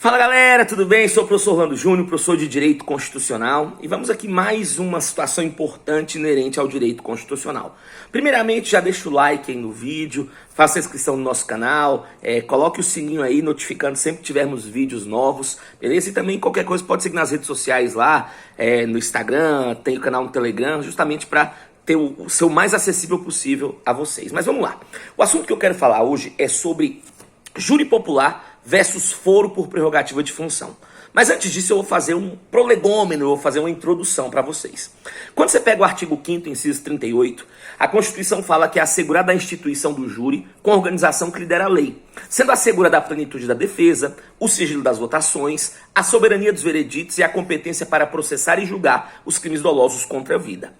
Fala galera, tudo bem? Sou o professor Orlando Júnior, professor de Direito Constitucional, e vamos aqui mais uma situação importante inerente ao direito constitucional. Primeiramente, já deixa o like aí no vídeo, faça a inscrição no nosso canal, coloque o sininho aí notificando sempre que tivermos vídeos novos, beleza? E também qualquer coisa pode seguir nas redes sociais lá, no Instagram, tem o canal no Telegram, justamente para ser o mais acessível possível a vocês. Mas vamos lá. O assunto que eu quero falar hoje é sobre júri popular versus foro por prerrogativa de função. Mas antes disso eu vou fazer um prolegômeno, eu vou fazer uma introdução para vocês. Quando você pega o artigo 5º, inciso 38, a Constituição fala que é assegurada a instituição do júri com a organização que lidera a lei, sendo assegurada a plenitude da defesa, o sigilo das votações, a soberania dos vereditos e a competência para processar e julgar os crimes dolosos contra a vida.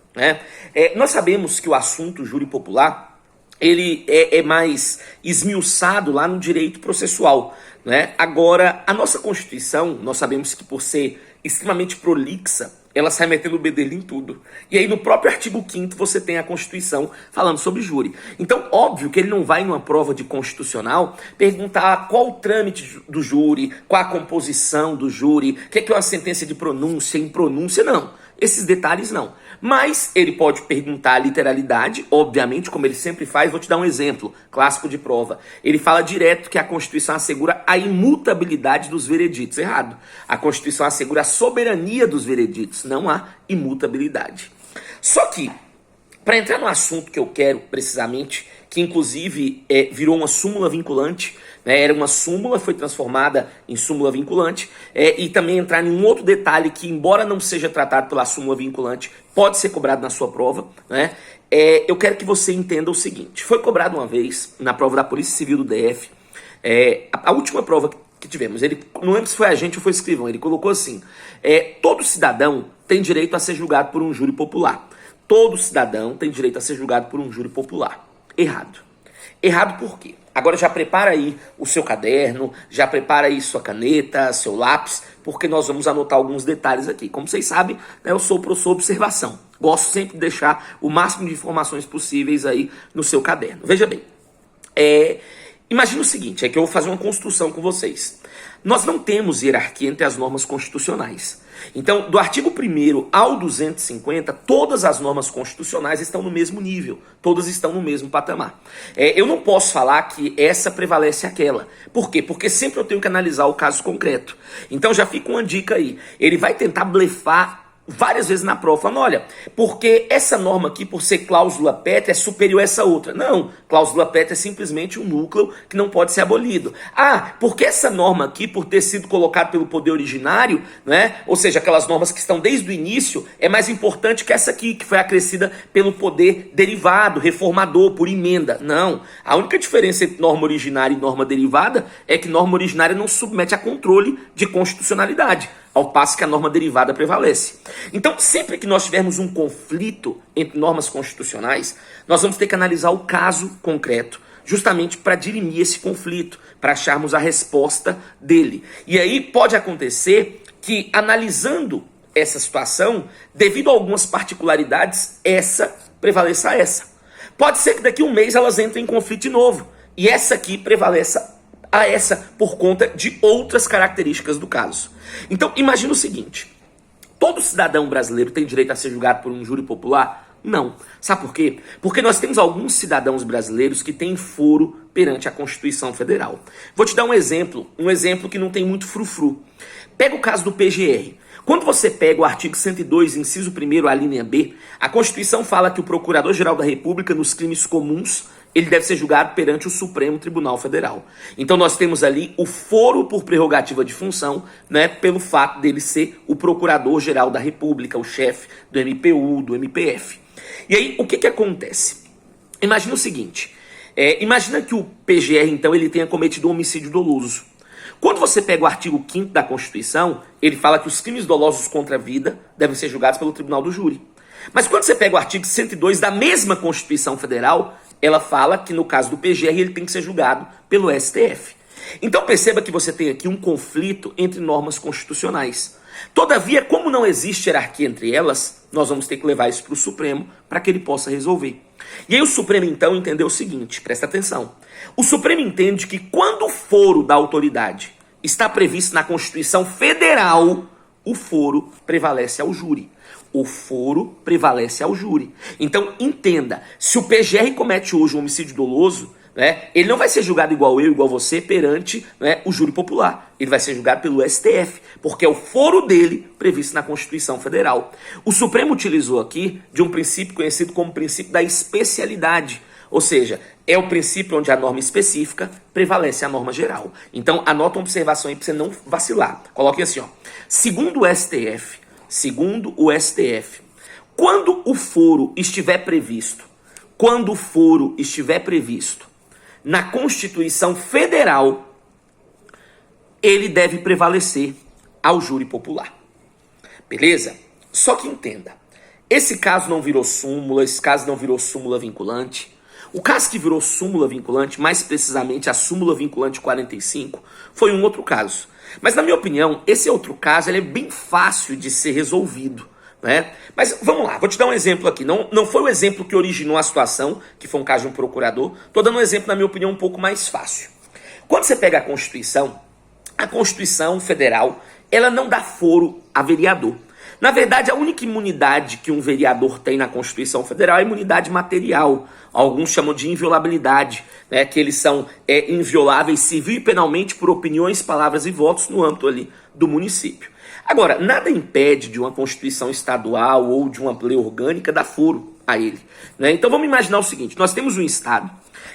Nós sabemos que o assunto júri popular ele é mais esmiuçado lá no direito processual, né? Agora, a nossa Constituição, nós sabemos que por ser extremamente prolixa, ela sai metendo o bedelho em tudo. E aí no próprio artigo 5º você tem a Constituição falando sobre júri. Então, óbvio que ele não vai numa prova de constitucional perguntar qual o trâmite do júri, qual a composição do júri, o que é uma sentença de pronúncia, impronúncia, não. Esses detalhes não. Mas ele pode perguntar a literalidade, obviamente, como ele sempre faz. Vou te dar um exemplo clássico de prova. Ele fala direto que a Constituição assegura a imutabilidade dos vereditos. Errado. A Constituição assegura a soberania dos vereditos, não a imutabilidade. Só que, para entrar no assunto que eu quero precisamente, que inclusive virou uma súmula vinculante, era uma súmula, foi transformada em súmula vinculante, e também entrar em um outro detalhe que, embora não seja tratado pela súmula vinculante, pode ser cobrado na sua prova, eu quero que você entenda o seguinte: foi cobrado uma vez na prova da Polícia Civil do DF, a última prova que tivemos, não lembro se foi agente ou foi escrivão, ele colocou assim: todo cidadão tem direito a ser julgado por um júri popular. Todo cidadão tem direito a ser julgado por um júri popular. Errado. Errado por quê? Agora já prepara aí o seu caderno, já prepara aí sua caneta, seu lápis, porque nós vamos anotar alguns detalhes aqui. Como vocês sabem, eu sou professor de observação. Gosto sempre de deixar o máximo de informações possíveis aí no seu caderno. Veja bem, imagina o seguinte, que eu vou fazer uma construção com vocês. Nós não temos hierarquia entre as normas constitucionais. Então, do artigo 1º ao 250, todas as normas constitucionais estão no mesmo nível, todas estão no mesmo patamar. Eu não posso falar que essa prevalece aquela. Por quê? Porque sempre eu tenho que analisar o caso concreto. Então já fica uma dica aí. Ele vai tentar blefar várias vezes na prova, falando: olha, porque essa norma aqui, por ser cláusula pétrea, é superior a essa outra. Não, cláusula pétrea é simplesmente um núcleo que não pode ser abolido. Ah, porque essa norma aqui, por ter sido colocada pelo poder originário, ou seja, aquelas normas que estão desde o início, é mais importante que essa aqui, que foi acrescida pelo poder derivado, reformador, por emenda. Não, a única diferença entre norma originária e norma derivada é que norma originária não se submete a controle de constitucionalidade, ao passo que a norma derivada prevalece. Então, sempre que nós tivermos um conflito entre normas constitucionais, nós vamos ter que analisar o caso concreto, justamente para dirimir esse conflito, para acharmos a resposta dele. E aí pode acontecer que, analisando essa situação, devido a algumas particularidades, essa prevaleça a essa. Pode ser que daqui a um mês elas entrem em conflito de novo, e essa aqui prevaleça a essa por conta de outras características do caso. Então, imagina o seguinte: todo cidadão brasileiro tem direito a ser julgado por um júri popular? Não. Sabe por quê? Porque nós temos alguns cidadãos brasileiros que têm foro perante a Constituição Federal. Vou te dar um exemplo que não tem muito frufru. Pega o caso do PGR. Quando você pega o artigo 102, inciso 1º, a linha B, a Constituição fala que o Procurador-Geral da República, nos crimes comuns, ele deve ser julgado perante o Supremo Tribunal Federal. Então nós temos ali o foro por prerrogativa de função, pelo fato dele ser o Procurador-Geral da República, o chefe do MPU, do MPF. E aí, o que acontece? Imagina o seguinte, imagina que o PGR, então, ele tenha cometido um homicídio doloso. Quando você pega o artigo 5º da Constituição, ele fala que os crimes dolosos contra a vida devem ser julgados pelo Tribunal do Júri. Mas quando você pega o artigo 102 da mesma Constituição Federal, ela fala que no caso do PGR ele tem que ser julgado pelo STF. Então perceba que você tem aqui um conflito entre normas constitucionais. Todavia, como não existe hierarquia entre elas, nós vamos ter que levar isso para o Supremo para que ele possa resolver. E aí o Supremo então entendeu o seguinte, presta atenção. O Supremo entende que quando o foro da autoridade está previsto na Constituição Federal, o foro prevalece ao júri. O foro prevalece ao júri. Então, entenda, se o PGR comete hoje um homicídio doloso, né, ele não vai ser julgado igual eu, igual você, perante, né, o júri popular. Ele vai ser julgado pelo STF, porque é o foro dele previsto na Constituição Federal. O Supremo utilizou aqui de um princípio conhecido como princípio da especialidade. Ou seja, é o princípio onde a norma específica prevalece a norma geral. Então, anota uma observação aí para você não vacilar. Coloque assim, ó. Segundo o STF, quando o foro estiver previsto na Constituição Federal, ele deve prevalecer ao júri popular. Beleza? Só que entenda, esse caso não virou súmula vinculante. O caso que virou súmula vinculante, mais precisamente a súmula vinculante 45, foi um outro caso. Mas na minha opinião, esse outro caso ele é bem fácil de ser resolvido, né? Mas vamos lá, vou te dar um exemplo aqui. Não foi o exemplo que originou a situação, que foi um caso de um procurador. Estou dando um exemplo, na minha opinião, um pouco mais fácil. Quando você pega a Constituição Federal, ela não dá foro a vereador. Na verdade, a única imunidade que um vereador tem na Constituição Federal é a imunidade material. Alguns chamam de inviolabilidade, né, que eles são invioláveis civil e penalmente por opiniões, palavras e votos no âmbito ali do município. Agora, nada impede de uma Constituição estadual ou de uma lei orgânica dar foro a ele, né? Então vamos imaginar o seguinte, nós temos um estado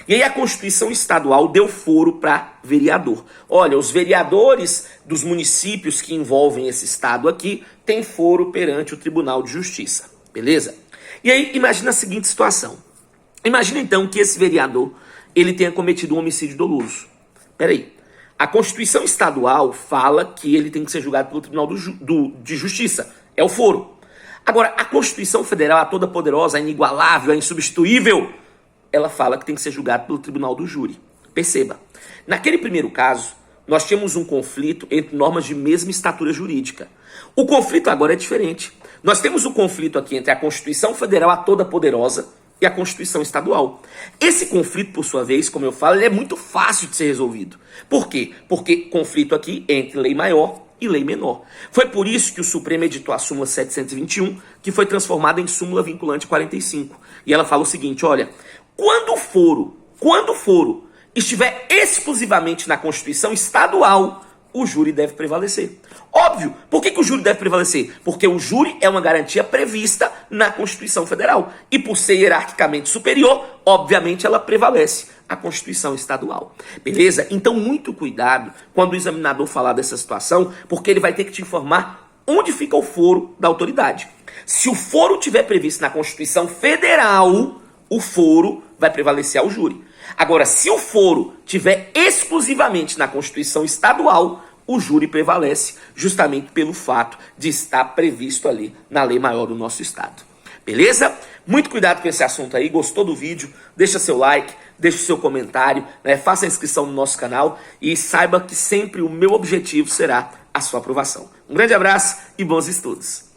e aí a Constituição estadual deu foro para vereador. Olha, os vereadores dos municípios que envolvem esse estado aqui têm foro perante o Tribunal de Justiça, beleza? E aí imagina a seguinte situação. Imagina então que esse vereador ele tenha cometido um homicídio doloso. Peraí, a Constituição estadual fala que ele tem que ser julgado pelo Tribunal de Justiça, é o foro. Agora, a Constituição Federal, a toda poderosa, a inigualável, a insubstituível, ela fala que tem que ser julgado pelo tribunal do júri. Perceba, naquele primeiro caso, nós tínhamos um conflito entre normas de mesma estatura jurídica. O conflito agora é diferente. Nós temos o conflito aqui entre a Constituição Federal, a toda poderosa, e a Constituição Estadual. Esse conflito, por sua vez, como eu falo, ele é muito fácil de ser resolvido. Por quê? Porque conflito aqui é entre lei maior e lei menor. Foi por isso que o Supremo editou a súmula 721, que foi transformada em súmula vinculante 45. E ela fala o seguinte, olha, quando o foro estiver exclusivamente na Constituição Estadual, o júri deve prevalecer. Óbvio, por que o júri deve prevalecer? Porque o júri é uma garantia prevista na Constituição Federal. E por ser hierarquicamente superior, obviamente ela prevalece a Constituição Estadual. Beleza? Então muito cuidado quando o examinador falar dessa situação, porque ele vai ter que te informar onde fica o foro da autoridade. Se o foro tiver previsto na Constituição Federal, o foro vai prevalecer ao júri. Agora, se o foro tiver exclusivamente na Constituição Estadual, o júri prevalece justamente pelo fato de estar previsto ali na lei maior do nosso estado. Beleza? Muito cuidado com esse assunto aí. Gostou do vídeo? Deixa seu like, deixa seu comentário, né? Faça a inscrição no nosso canal e saiba que sempre o meu objetivo será a sua aprovação. Um grande abraço e bons estudos!